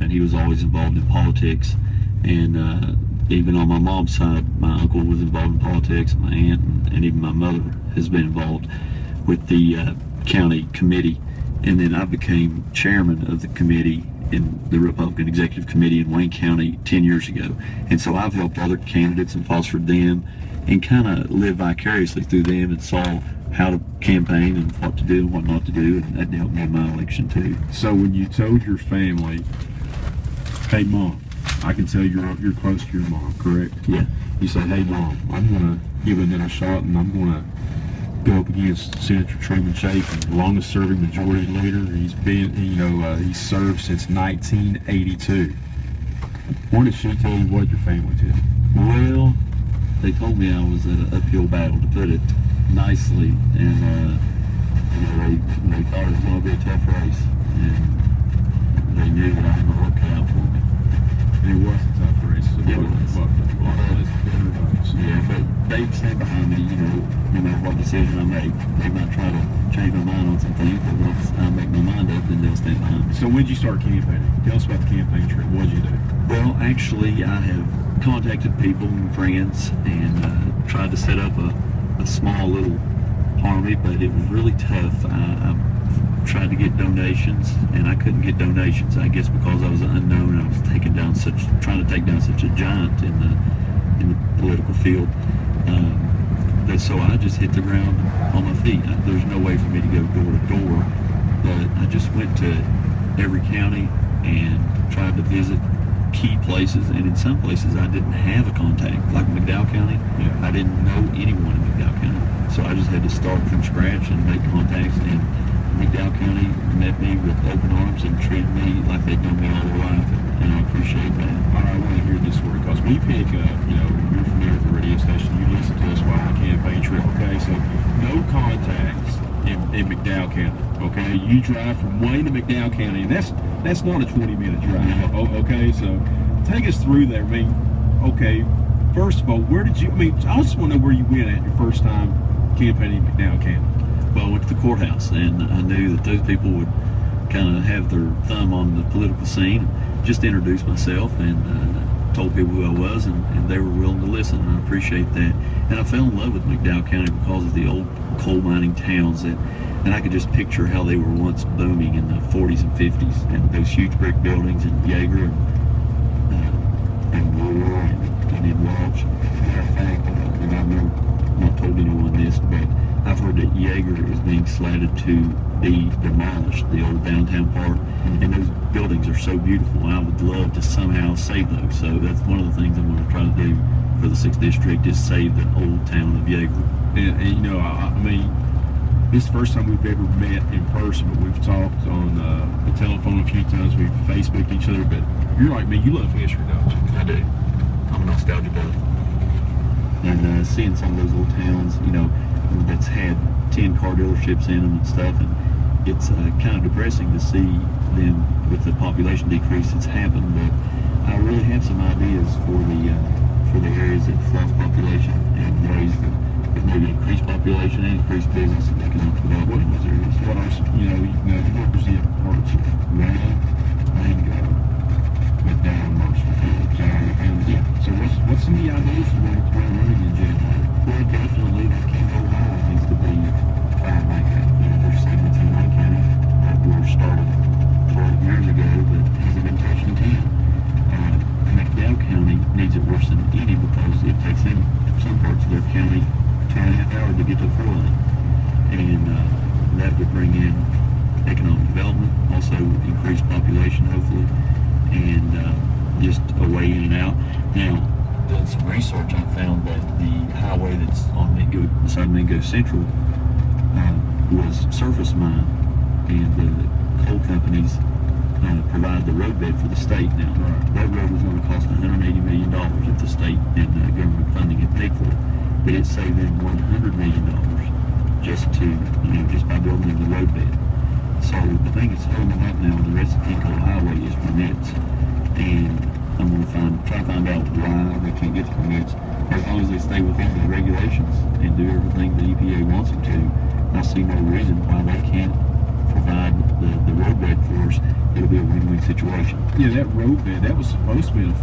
and he was always involved in politics. And even on my mom's side, my uncle was involved in politics, my aunt, and even my mother has been involved with the county committee. And then I became chairman of the committee in the Republican Executive Committee in Wayne County 10 years ago. And so I've helped other candidates and fostered them and kind of lived vicariously through them and saw how to campaign and what to do and what not to do, and that helped me in my election too. So when you told your family, hey Mom, I can tell you're close to your mom, correct? Yeah. You say, hey Mom, I'm going to give it another shot and I'm going to go up against Senator Truman Chafin, the longest serving majority leader. He's been, he's served since 1982. What did she tell you? What did your family tell you? Well, they told me I was an uphill battle, to put it nicely, and they thought it was going to be a tough race, and they knew that I had my work cut out for me. And it was a tough race. So it was. Yeah, but they stand behind me, no matter what decision I make. They might try to change my mind on some things, but once I make my mind up, then they'll stand behind me. So when did you start campaigning? Tell us about the campaign trip. What did you do? Well, actually, I have contacted people and friends and tried to set up a small little army, but it was really tough. I tried to get donations, and I couldn't get donations, I guess because I was unknown and I was trying to take down such a giant in the political field. So I just hit the ground on my feet. There's no way for me to go door to door, but I just went to every county and tried to visit key places, and in some places I didn't have a contact, like McDowell County. Yeah. I didn't know anyone in McDowell County, so I just had to start from scratch and make contacts, and McDowell County met me with open arms and treated me like they'd known me all their life, and I appreciate that. All right, I want to hear this story, because we pick up, you're familiar with the radio station, you listen to us while on a campaign trip, okay? So no contacts in McDowell County, okay? You drive from Wayne to McDowell County, and that's not a 20-minute drive, okay? So take us through there. I mean, okay, first of all, where did you, I just want to know where you went at your first time campaigning in McDowell County. Well, I went to the courthouse, and I knew that those people would kind of have their thumb on the political scene. Just introduced myself and told people who I was, and they were willing to listen, and I appreciate that. And I fell in love with McDowell County because of the old coal mining towns, and I could just picture how they were once booming in the 40s and 50s, and those huge brick buildings in Yeager and War and in Welch. Matter of fact, and I've not told anyone this, but I've heard that Yeager is being slatted to be demolished, the old downtown part, and those buildings are so beautiful. I would love to somehow save those. So that's one of the things I'm going to try to do for the 6th District, is save the old town of Yeager. And I mean, this is the first time we've ever met in person, but we've talked on the telephone a few times. We've Facebooked each other, but you're like me, you love history, don't you? I do. I'm a nostalgia buff. And seeing some of those little towns, that's had 10 car dealerships in them and stuff, and it's kind of depressing to see them with the population decrease that's happened. But I really have some ideas for the areas that lost population, and ways that with maybe increased population and increased business and economic development in those areas. What are you represent parts of Mango, McDowell, Marshallfield, and yeah. So what's some of the ideas you want to running in January? Well, definitely the Campbell Highway needs to be tried back up. There's segments in Wayne County that were started 12 years ago that hasn't been touched in 10. McDowell County needs it worse than any, because it takes them, some parts of their county, 2.5 hours to get to the 4-lane. And that would bring in economic development, also increased population, hopefully, and just a way in and out. Now, done some research, I found that the highway that's on beside Mingo Central was surface mine, and the coal companies provide the roadbed for the state. Now, that road was going to cost $180 million if the state and government funding had paid for it, but it saved them $100 million just by building the roadbed. So the thing that's holding them up now on the rest of the King Coal Highway is permits, and I'm going to try to find out why they can't get the permits. As long as they stay within the regulations and do everything the EPA wants them to, I see no reason why they can't provide the roadbed for us, it'll be a win-win situation. Yeah, that roadbed, that was supposed to be a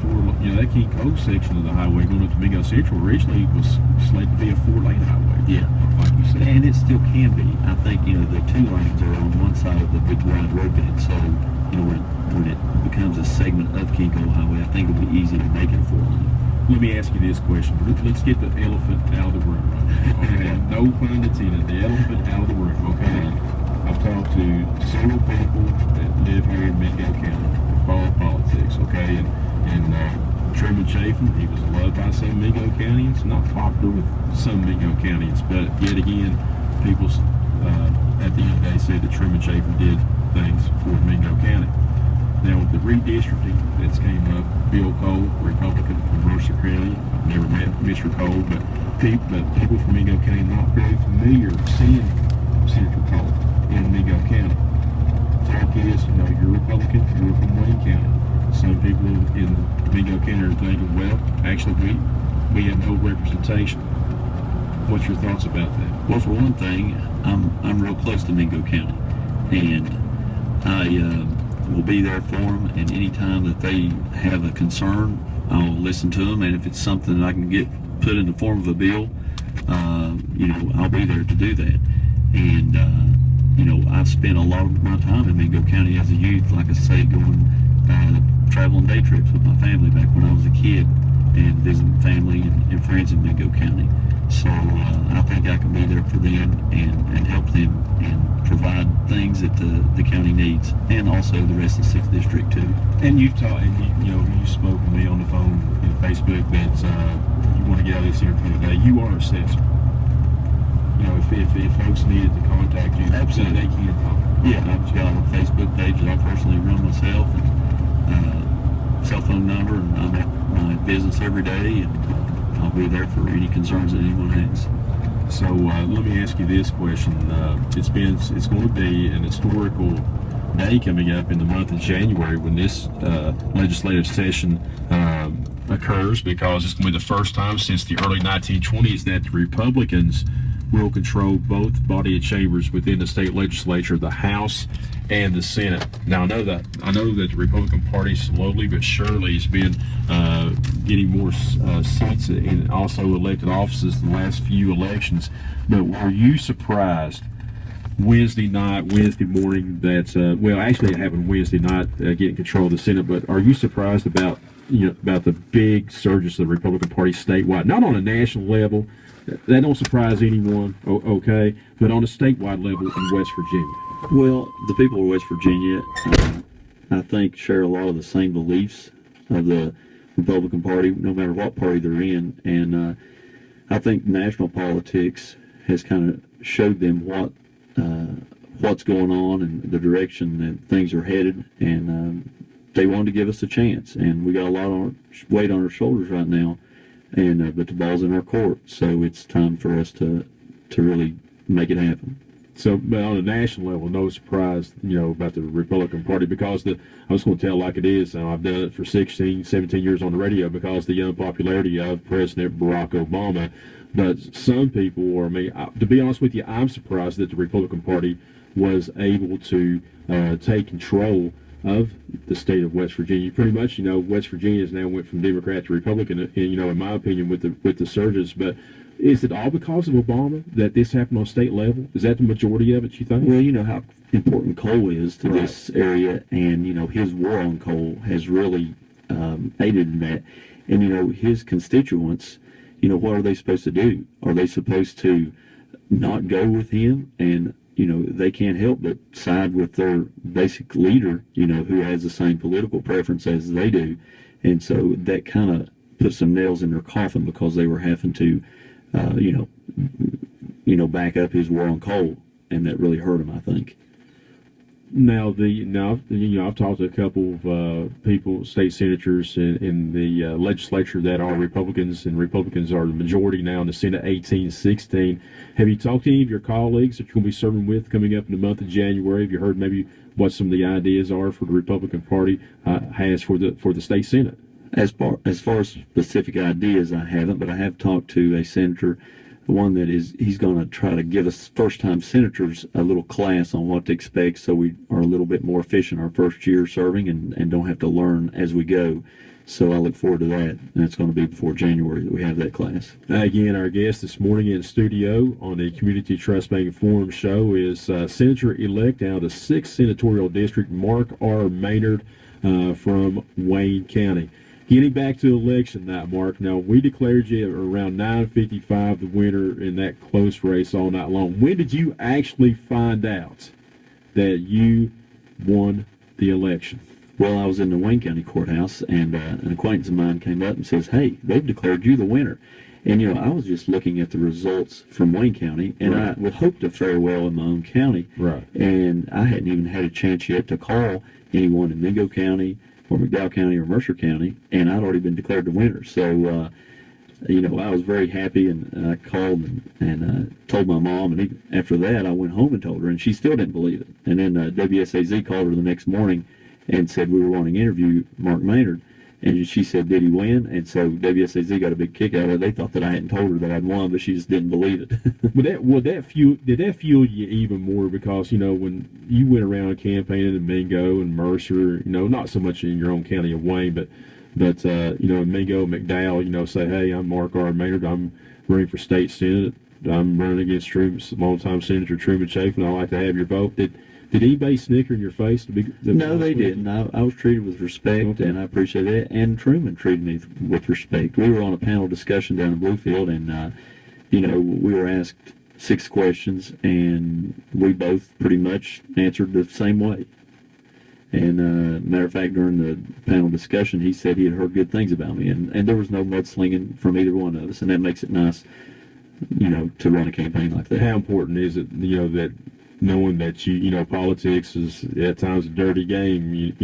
that King Cove section of the highway going up to Mingo Central originally was slated to be a 4-lane highway. Yeah. Like you said. And it still can be. I think, the 2 lanes are on one side of the big wide roadbed, so, when it becomes a segment of King Cove Highway, I think it'll be easy to make it a 4-lane. Let me ask you this question. Let's get the elephant out of the room right now. Okay? No pun intended. The elephant out of the room, okay? I've talked to several people that live here in Mingo County that follow politics, okay? And Truman Chafin, he was loved by some Mingo Countyans, not popular with some Mingo Countyans, but yet again, people at the end of the day said that Truman Chafin did things for Mingo County. Now, with the redistricting that's came up, Bill Cole, Republican from Mercer County, I've never met Mr. Cole, but people from Mingo County are not very familiar seeing Senator Cole in Mingo County. Talk is, you're Republican, you're from Wayne County. Some people in Mingo County are thinking, well, actually, we have no representation. What's your thoughts about that? Well, for one thing, I'm real close to Mingo County, and I will be there for them, and anytime that they have a concern, I'll listen to them, and if it's something that I can get put in the form of a bill, I'll be there to do that. And I've spent a lot of my time in Mingo County as a youth, like I say, going traveling day trips with my family back when I was a kid, and visiting family and friends in Mingo County. So I think I can be there for them and help them and provide things that the county needs, and also the rest of the 6th District too. And you've taught, and you spoke with me on the phone and Facebook that you want to get out of this interview today. You are a censor. If folks needed to contact you, absolutely, they can talk. Yeah, I've got a Facebook page that I personally run myself, and cell phone number, and I'm at my business every day, and I'll be there for any concerns that anyone has. So let me ask you this question. It's going to be an historical day coming up in the month of January when this legislative session occurs, because it's going to be the first time since the early 1920s that the Republicans will control both body of chambers within the state legislature, the House and the Senate. Now I know that the Republican Party slowly but surely has been getting more seats and also elected offices the last few elections. But were you surprised Wednesday morning that well, actually it happened Wednesday night, getting control of the Senate, but are you surprised about the big surges of the Republican Party statewide, not on a national level? That don't surprise anyone, okay, but on a statewide level in West Virginia. Well, the people of West Virginia, I think, share a lot of the same beliefs of the Republican Party, no matter what party they're in. And I think national politics has kind of showed them what's going on and the direction that things are headed. And they wanted to give us a chance. And we got a lot of weight on our shoulders right now. And but the ball's in our court, so it's time for us to really make it happen. So, but on a national level, no surprise, about the Republican Party, because I was going to tell like it is. I've done it for 16, 17 years on the radio because of the unpopularity of President Barack Obama. But some people, or me, to be honest with you, I'm surprised that the Republican Party was able to take control of the state of West Virginia. Pretty much, West Virginia has now went from Democrat to Republican, in my opinion, with the surges. But is it all because of Obama that this happened on state level? Is that the majority of it, you think? Well, you know how important coal is to this area, and his war on coal has really aided in that. And his constituents, what are they supposed to do? Are they supposed to not go with him? And they can't help but side with their basic leader, who has the same political preference as they do. And so that kind of put some nails in their coffin, because they were having to, back up his war on coal, and that really hurt him, I think. Now, I've talked to a couple of people, state senators in the legislature that are Republicans, and Republicans are the majority now in the Senate, 18-16. Have you talked to any of your colleagues that you're going to be serving with coming up in the month of January? Have you heard maybe what some of the ideas are for the Republican Party has for the state Senate? As far as specific ideas, I haven't, but I have talked to a senator the one that he's going to try to give us first-time senators a little class on what to expect, so we are a little bit more efficient our first year serving and don't have to learn as we go. So I look forward to that, and it's going to be before January that we have that class. Again, our guest this morning in studio on the Community Trust Bank Forum show is Senator-elect out of the 6th Senatorial District, Mark R. Maynard from Wayne County. Getting back to election night, Mark, now we declared you around 9:55 the winner in that close race all night long. When did you actually find out that you won the election? Well, I was in the Wayne County Courthouse, and an acquaintance of mine came up and says, "Hey, they've declared you the winner." And, I was just looking at the results from Wayne County, and right. I would hope to fare well in my own county. Right. And I hadn't even had a chance yet to call anyone in Mingo County or McDowell County or Mercer County, and I'd already been declared the winner. So, I was very happy, and I called and told my mom, and after that I went home and told her, and she still didn't believe it. And then WSAZ called her the next morning and said we were wanting to interview Mark Maynard, and she said, did he win? And so WSAZ got a big kick out of it. They thought that I hadn't told her that I'd won, but she just didn't believe it. Did that fuel you even more? Because, when you went around campaigning in Mingo and Mercer, not so much in your own county of Wayne, but in Mingo, McDowell, say, hey, I'm Mark R. Maynard. I'm running for state senate. I'm running against longtime Senator Truman Chafin. I'd like to have your vote. Did anybody snicker in your face? No, they didn't. I was treated with respect, okay. And I appreciate it. And Truman treated me with respect. We were on a panel discussion down in Bluefield, and, we were asked 6 questions, and we both pretty much answered the same way. And matter of fact, during the panel discussion, he said he had heard good things about me, and there was no mudslinging from either one of us, and that makes it nice, to run a campaign like that. How important is it, that knowing that politics is at times a dirty game?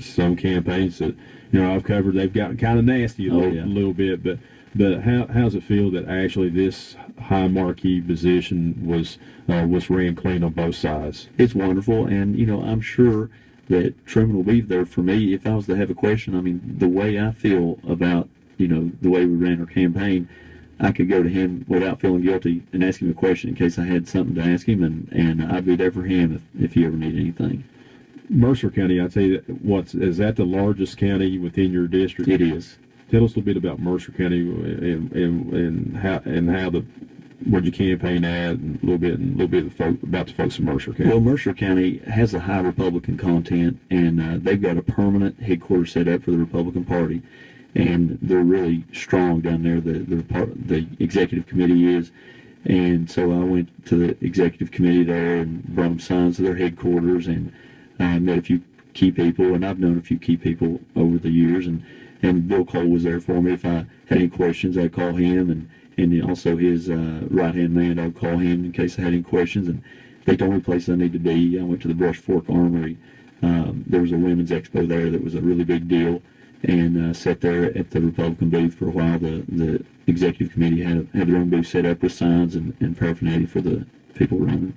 Some campaigns that I've covered, they've gotten kind of nasty a little bit, but how's it feel that actually this high marquee position was ran clean on both sides? It's wonderful, and I'm sure that Truman will be there for me if I was to have a question. I mean, the way I feel about the way we ran our campaign, I could go to him without feeling guilty and ask him a question in case I had something to ask him, and I'd be there for him if he ever needed anything. Mercer County, I tell you, is that the largest county within your district? It is. Tell us a little bit about Mercer County and how where'd you campaign at, and a little bit about the folks in Mercer County. Well, Mercer County has a high Republican content, and they've got a permanent headquarters set up for the Republican Party. And they're really strong down there. The executive committee is, and so I went to the executive committee there and brought them signs to their headquarters, and I met a few key people, and I've known a few key people over the years, and Bill Cole was there for me. If I had any questions, I'd call him, and also his right-hand man, I'd call him in case I had any questions, and they told me the place I need to be. I went to the Brush Fork Armory. There was a women's expo there that was a really big deal, and sat there at the Republican booth for a while. The executive committee had their own booth set up with signs and paraphernalia for the people running.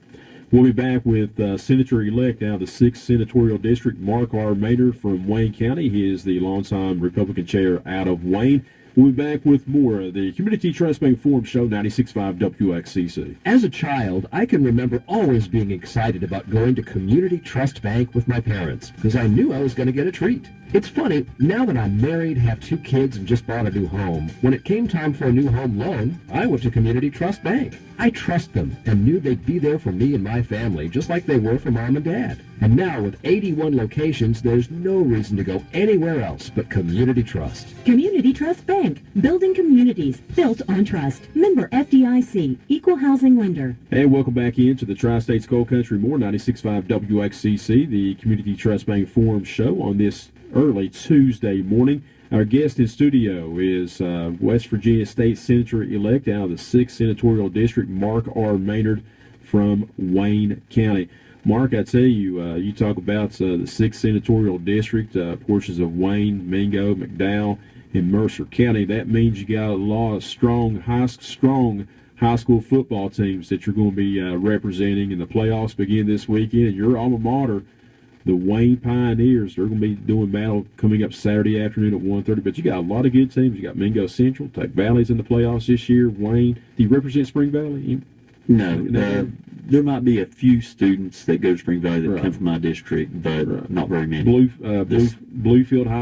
We'll be back with Senator-elect out of the 6th Senatorial District, Mark R. Maynard from Wayne County. He is the longtime Republican chair out of Wayne. We'll be back with more of the Community Trust Bank Forum Show, 96.5 wxcc. As a child, I can remember always being excited about going to Community Trust Bank with my parents, because I knew I was going to get a treat. It's funny, now that I'm married, have 2 kids, and just bought a new home, when it came time for a new home loan, I went to Community Trust Bank. I trust them and knew they'd be there for me and my family, just like they were for Mom and Dad. And now, with 81 locations, there's no reason to go anywhere else but Community Trust. Community Trust Bank, building communities, built on trust. Member FDIC, equal housing lender. And welcome back into the Tri-States Coal Country More, 96.5 WXCC, the Community Trust Bank Forum Show on this early Tuesday morning. Our guest in studio is West Virginia State Senator-elect out of the 6th Senatorial District, Mark R. Maynard from Wayne County. Mark, I tell you, you talk about the 6th Senatorial District, portions of Wayne, Mingo, McDowell, and Mercer County. That means you got a lot of strong high school football teams that you're going to be representing, and the playoffs begin this weekend. And your alma mater, The Wayne Pioneers, they're going to be doing battle coming up Saturday afternoon at 1:30. But you got a lot of good teams. You got Mingo Central, Tech Valley's in the playoffs this year. Wayne, do you represent Spring Valley? No, there might be a few students that go to Spring Valley that Right. come from my district, but not very many. Bluefield High.